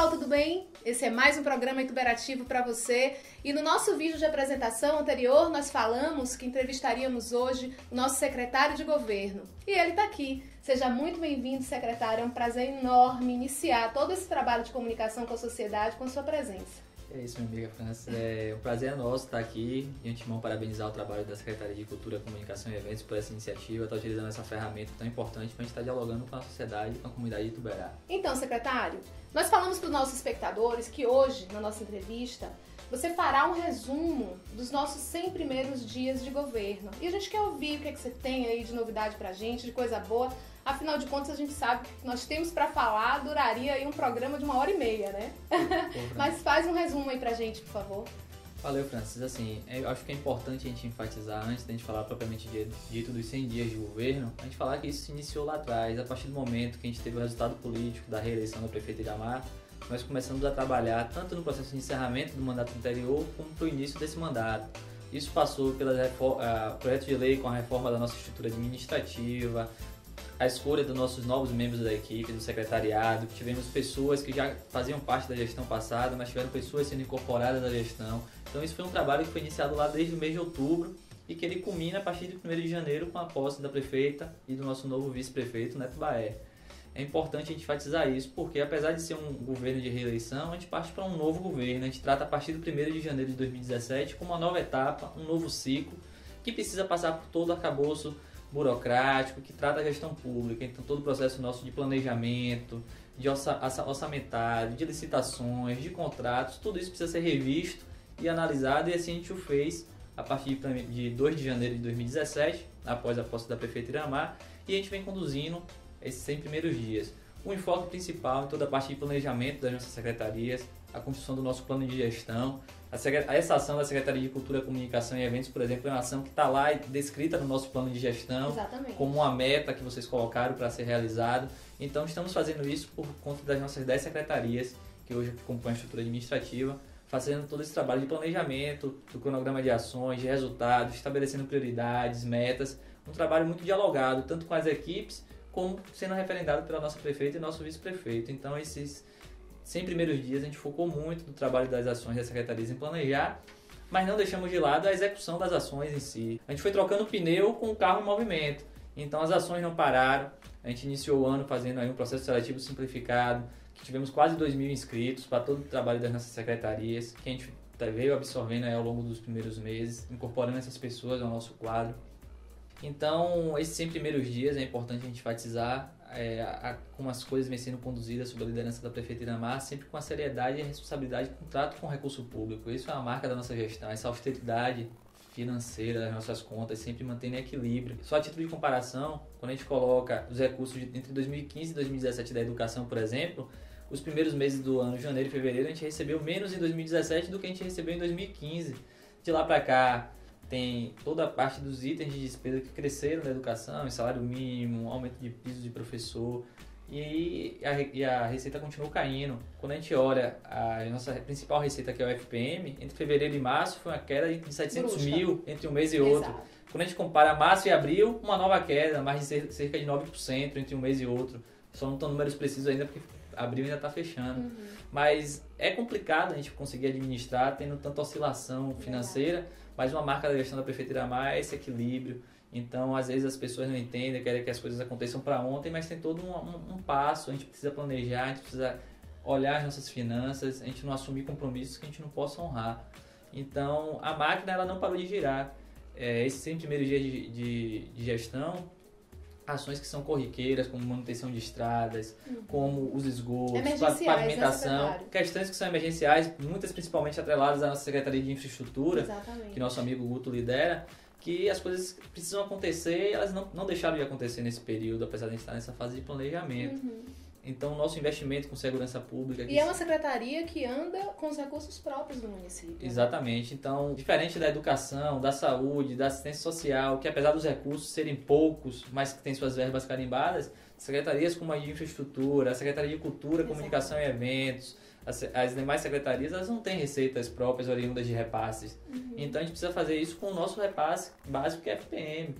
pessoal, tudo bem? Esse é mais um programa ituberativo para você. E no nosso vídeo de apresentação anterior, nós falamos que entrevistaríamos hoje o nosso secretário de governo. E ele está aqui. Seja muito bem-vindo, secretário. É um prazer enorme iniciar todo esse trabalho de comunicação com a sociedade com a sua presença. É isso, minha amiga França. É um prazer nosso estar aqui. De antemão, parabenizar o trabalho da Secretaria de Cultura, Comunicação e Eventos por essa iniciativa, estar utilizando essa ferramenta tão importante para a gente estar dialogando com a sociedade e com a comunidade de Ituberá. Então, secretário, nós falamos para os nossos espectadores que hoje, na nossa entrevista, você fará um resumo dos nossos 100 primeiros dias de governo. E a gente quer ouvir o que é que você tem aí de novidade pra gente, de coisa boa. Afinal de contas, a gente sabe que o que nós temos para falar duraria aí um programa de 1h30, né? Mas faz um resumo aí pra gente, por favor. Valeu, Francis. Assim, eu acho que é importante a gente enfatizar, antes da gente falar propriamente dito dos 100 dias de governo, a gente falar que isso se iniciou lá atrás, a partir do momento que a gente teve o resultado político da reeleição do prefeito Iramar. Nós começamos a trabalhar tanto no processo de encerramento do mandato anterior como para o início desse mandato. Isso passou pelo projeto de lei com a reforma da nossa estrutura administrativa, a escolha dos nossos novos membros da equipe, do secretariado. Tivemos pessoas que já faziam parte da gestão passada, mas tiveram pessoas sendo incorporadas à gestão. Então isso foi um trabalho que foi iniciado lá desde o mês de outubro e que ele culmina a partir de 1º de janeiro com a posse da prefeita e do nosso novo vice-prefeito, Neto Baé. É importante a gente enfatizar isso, porque apesar de ser um governo de reeleição, a gente parte para um novo governo. A gente trata a partir do 1º de janeiro de 2017 como uma nova etapa, um novo ciclo, que precisa passar por todo o arcabouço burocrático, que trata a gestão pública. Então todo o processo nosso de planejamento, de orçamentário, de licitações, de contratos, tudo isso precisa ser revisto e analisado, e assim a gente o fez a partir de 2 de janeiro de 2017, após a posse da prefeita Iramar, e a gente vem conduzindo esses 100 primeiros dias. O enfoque principal em toda a parte de planejamento das nossas secretarias, a construção do nosso plano de gestão. Essa ação da Secretaria de Cultura, Comunicação e Eventos, por exemplo, é uma ação que está lá descrita no nosso plano de gestão. Exatamente. Como uma meta que vocês colocaram para ser realizado. Então estamos fazendo isso por conta das nossas 10 secretarias, que hoje compõem a estrutura administrativa, fazendo todo esse trabalho de planejamento, do cronograma de ações, de resultados, estabelecendo prioridades, metas, um trabalho muito dialogado, tanto com as equipes, como sendo referendado pela nossa prefeita e nosso vice-prefeito. Então, esses 100 primeiros dias, a gente focou muito no trabalho das ações das secretarias em planejar, mas não deixamos de lado a execução das ações em si. A gente foi trocando pneu com o carro em movimento, então as ações não pararam. A gente iniciou o ano fazendo aí um processo seletivo simplificado, que tivemos quase 2.000 inscritos para todo o trabalho das nossas secretarias, que a gente veio absorvendo aí ao longo dos primeiros meses, incorporando essas pessoas ao nosso quadro. Então, esses 100 primeiros dias é importante a gente enfatizar como as coisas vêm sendo conduzidas sob a liderança da prefeita Iramar, sempre com a seriedade e a responsabilidade com o trato com o recurso público. Isso é a marca da nossa gestão, essa austeridade financeira das nossas contas, sempre mantendo equilíbrio. Só a título de comparação, quando a gente coloca os recursos entre 2015 e 2017 da educação, por exemplo, os primeiros meses do ano, janeiro e fevereiro, a gente recebeu menos em 2017 do que a gente recebeu em 2015. De lá para cá, tem toda a parte dos itens de despesa que cresceram na educação, em salário mínimo, aumento de piso de professor, e a receita continuou caindo. Quando a gente olha a nossa principal receita, que é o FPM, entre fevereiro e março foi uma queda de 700 mil entre um mês e outro. Exato. Quando a gente compara março e abril, uma nova queda, mais de cerca de 9% entre um mês e outro. Só não estão números precisos ainda porque abril ainda está fechando. Mas é complicado a gente conseguir administrar tendo tanta oscilação financeira. Mas uma marca da gestão da prefeita Iramar é esse equilíbrio. Então, às vezes as pessoas não entendem, querem que as coisas aconteçam para ontem, mas tem todo um passo. A gente precisa planejar, a gente precisa olhar as nossas finanças, a gente não assumir compromissos que a gente não possa honrar. Então, a máquina ela não parou de girar. Esses 100 primeiros dias de gestão, ações que são corriqueiras, como manutenção de estradas, como os esgotos, pavimentação, né, questões que são emergenciais, muitas principalmente atreladas à nossa Secretaria de Infraestrutura, Exatamente. que nosso amigo Guto lidera, que as coisas precisam acontecer e elas não deixaram de acontecer nesse período, apesar de a gente estar nessa fase de planejamento. Então, o nosso investimento com segurança pública... E é uma secretaria que anda com os recursos próprios do município. Exatamente. Então, diferente da educação, da saúde, da assistência social, que apesar dos recursos serem poucos, mas que têm suas verbas carimbadas, secretarias como a de Infraestrutura, a Secretaria de Cultura, Comunicação e Eventos, as demais secretarias, elas não têm receitas próprias oriundas de repasses. Então, a gente precisa fazer isso com o nosso repasse básico, que é FPM.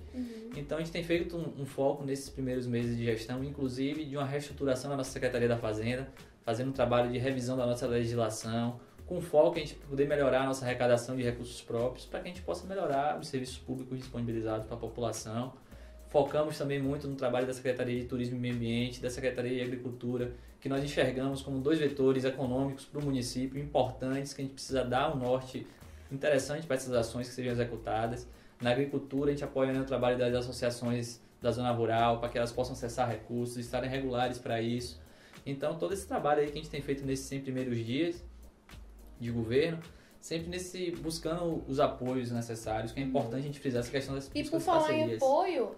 Então, a gente tem feito um foco nesses primeiros meses de gestão, inclusive de uma reestruturação da nossa Secretaria da Fazenda, fazendo um trabalho de revisão da nossa legislação, com foco em a gente poder melhorar a nossa arrecadação de recursos próprios, para que a gente possa melhorar os serviços públicos disponibilizados para a população. Focamos também muito no trabalho da Secretaria de Turismo e Meio Ambiente, da Secretaria de Agricultura, que nós enxergamos como 2 vetores econômicos para o município importantes, que a gente precisa dar um norte interessante para essas ações que sejam executadas. Na agricultura, a gente apoia o trabalho das associações da zona rural, para que elas possam acessar recursos, estarem regulares para isso. Então, todo esse trabalho aí que a gente tem feito nesses 100 primeiros dias de governo, sempre buscando os apoios necessários, que é importante a gente frisar essa questão das parcerias. E por falar em apoio,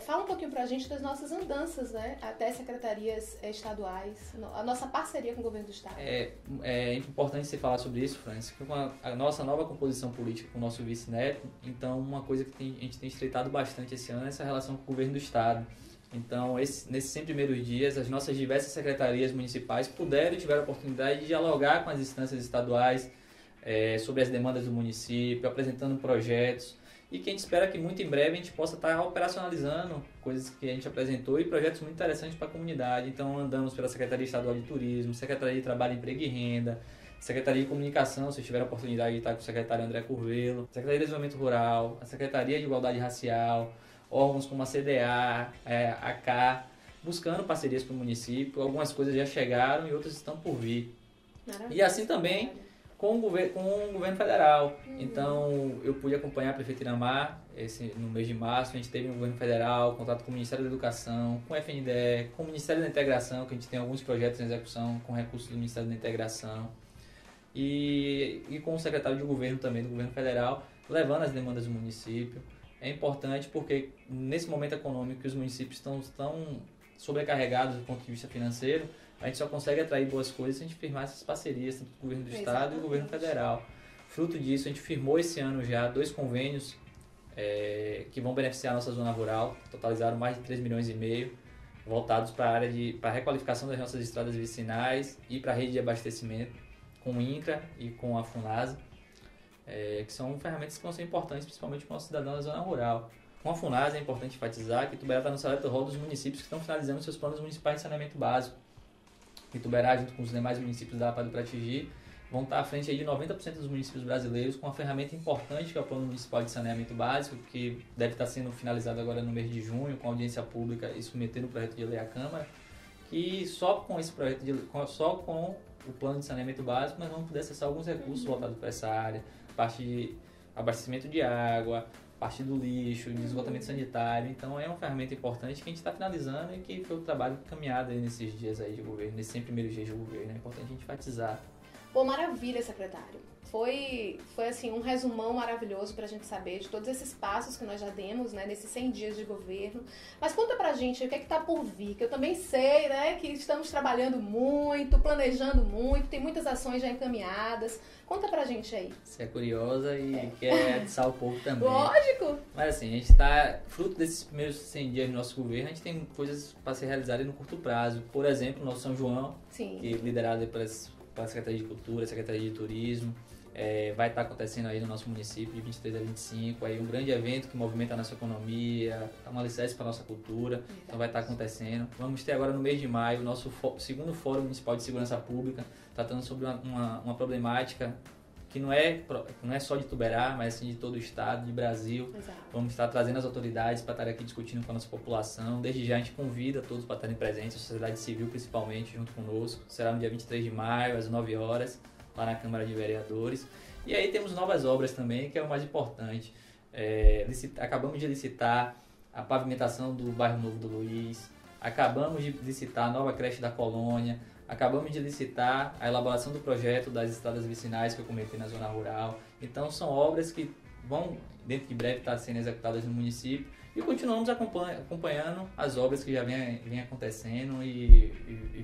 fala um pouquinho pra gente das nossas andanças, né, até secretarias estaduais, a nossa parceria com o governo do estado. É importante você falar sobre isso, Francis, com a nossa nova composição política com o nosso vice-neto, então uma coisa que a gente tem estreitado bastante esse ano é essa relação com o governo do estado. Então, nesses 100 primeiros dias, as nossas diversas secretarias municipais puderam e tiveram a oportunidade de dialogar com as instâncias estaduais sobre as demandas do município, apresentando projetos, e que a gente espera que muito em breve a gente possa estar operacionalizando coisas que a gente apresentou e projetos muito interessantes para a comunidade. Então, andamos pela Secretaria Estadual de Turismo, Secretaria de Trabalho, Emprego e Renda, Secretaria de Comunicação, se tiver a oportunidade de estar com o secretário André Curvelo, Secretaria de Desenvolvimento Rural, a Secretaria de Igualdade Racial, órgãos como a CDA, a CA, buscando parcerias para o município. Algumas coisas já chegaram e outras estão por vir. Maravilha. E assim também com o governo federal. Então, eu pude acompanhar a Prefeita Iramar no mês de março. A gente teve no governo federal, contato com o Ministério da Educação, com o FNDE, com o Ministério da Integração, que a gente tem alguns projetos em execução com recursos do Ministério da Integração. E com o secretário de governo também, do governo federal, levando as demandas do município. É importante porque nesse momento econômico que os municípios estão sobrecarregados do ponto de vista financeiro, a gente só consegue atrair boas coisas se a gente firmar essas parcerias, tanto do governo do estado e do governo federal. Fruto disso, a gente firmou esse ano já 2 convênios que vão beneficiar a nossa zona rural, totalizaram mais de 3,5 milhões, voltados para a área para a requalificação das nossas estradas vicinais e para a rede de abastecimento, com o INCRA e com a FUNASA. Que são ferramentas que vão ser importantes, principalmente para o nosso cidadão da zona rural. Com a FUNASA é importante enfatizar que Ituberá está no seleto rol dos municípios que estão finalizando seus planos municipais de saneamento básico. Ituberá, junto com os demais municípios da APA do Pratigi, vão estar à frente aí de 90% dos municípios brasileiros com uma ferramenta importante que é o Plano Municipal de Saneamento Básico, que deve estar sendo finalizado agora no mês de junho, com audiência pública e submetendo o projeto de lei à Câmara, que só com esse projeto só com o Plano de Saneamento Básico nós vamos poder acessar alguns recursos voltados para essa área, parte de abastecimento de água, parte do lixo, de esgotamento sanitário. Então é uma ferramenta importante que a gente está finalizando e que foi o trabalho caminhado aí nesses dias aí de governo, nesses 100 primeiros dias de governo. É importante a gente enfatizar. Pô, maravilha, secretário. Foi assim, um resumão maravilhoso pra gente saber de todos esses passos que nós já demos, né, nesses 100 dias de governo. Mas conta pra gente o que é que tá por vir, que eu também sei, né, que estamos trabalhando muito, planejando muito, tem muitas ações já encaminhadas. Conta pra gente aí. Você é curiosa e quer atiçar o povo também. Lógico! Mas assim, a gente está, fruto desses primeiros 100 dias do nosso governo, a gente tem coisas para ser realizadas no curto prazo. Por exemplo, o nosso São João, Sim. que é liderado pela Secretaria de Cultura, Secretaria de Turismo, vai estar acontecendo aí no nosso município de 23 a 25, aí um grande evento que movimenta a nossa economia, é uma alicerce para a nossa cultura, então vai estar acontecendo. Vamos ter agora no mês de maio o nosso segundo Fórum Municipal de Segurança Pública, tratando sobre uma problemática que não é só de Ituberá, mas sim de todo o estado, de Brasil. Exato. Vamos estar trazendo as autoridades para estar aqui discutindo com a nossa população. Desde já a gente convida todos para estarem presentes, a sociedade civil principalmente, junto conosco. Será no dia 23 de maio, às 9 horas, lá na Câmara de Vereadores. E aí temos novas obras também, que é o mais importante. Acabamos de licitar a pavimentação do bairro Novo do Luiz, acabamos de licitar a nova creche da Colônia, acabamos de licitar a elaboração do projeto das estradas vicinais que eu comentei na zona rural. Então são obras que vão, dentro de breve, estar sendo executadas no município e continuamos acompanhando as obras que já vem acontecendo e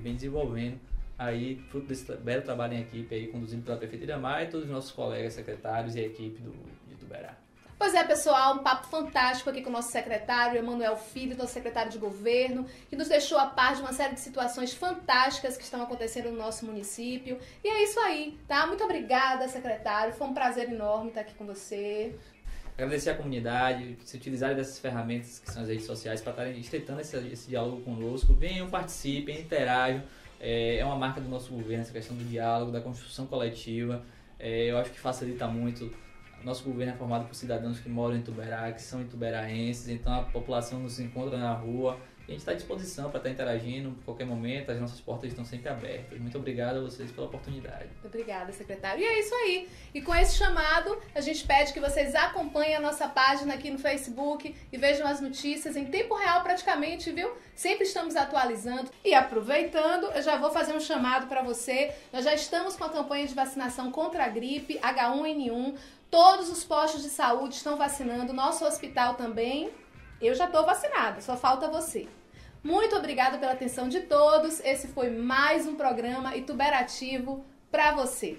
vem desenvolvendo aí, fruto desse belo trabalho em equipe aí, conduzido pela Prefeita Iramar e todos os nossos colegas secretários e a equipe de Ituberá. Pois é, pessoal, um papo fantástico aqui com o nosso secretário, Emanuel Filho, nosso secretário de governo, que nos deixou a par de uma série de situações fantásticas que estão acontecendo no nosso município. E é isso aí, tá? Muito obrigada, secretário. Foi um prazer enorme estar aqui com você. Agradecer à comunidade, se utilizarem dessas ferramentas que são as redes sociais para estarem estreitando esse diálogo conosco. Venham, participem, interajam. É uma marca do nosso governo, essa questão do diálogo, da construção coletiva. Eu acho que facilita muito. Nosso governo é formado por cidadãos que moram em Ituberá, que são ituberaenses, então a população nos encontra na rua. E a gente está à disposição para estar interagindo a qualquer momento, as nossas portas estão sempre abertas. Muito obrigado a vocês pela oportunidade. Obrigada, secretário. E é isso aí. E com esse chamado, a gente pede que vocês acompanhem a nossa página aqui no Facebook e vejam as notícias em tempo real praticamente, viu? Sempre estamos atualizando. E aproveitando, eu já vou fazer um chamado para você. Nós já estamos com a campanha de vacinação contra a gripe H1N1. Todos os postos de saúde estão vacinando, nosso hospital também. Eu já estou vacinada, só falta você. Muito obrigada pela atenção de todos. Esse foi mais um programa Ituberativo para você.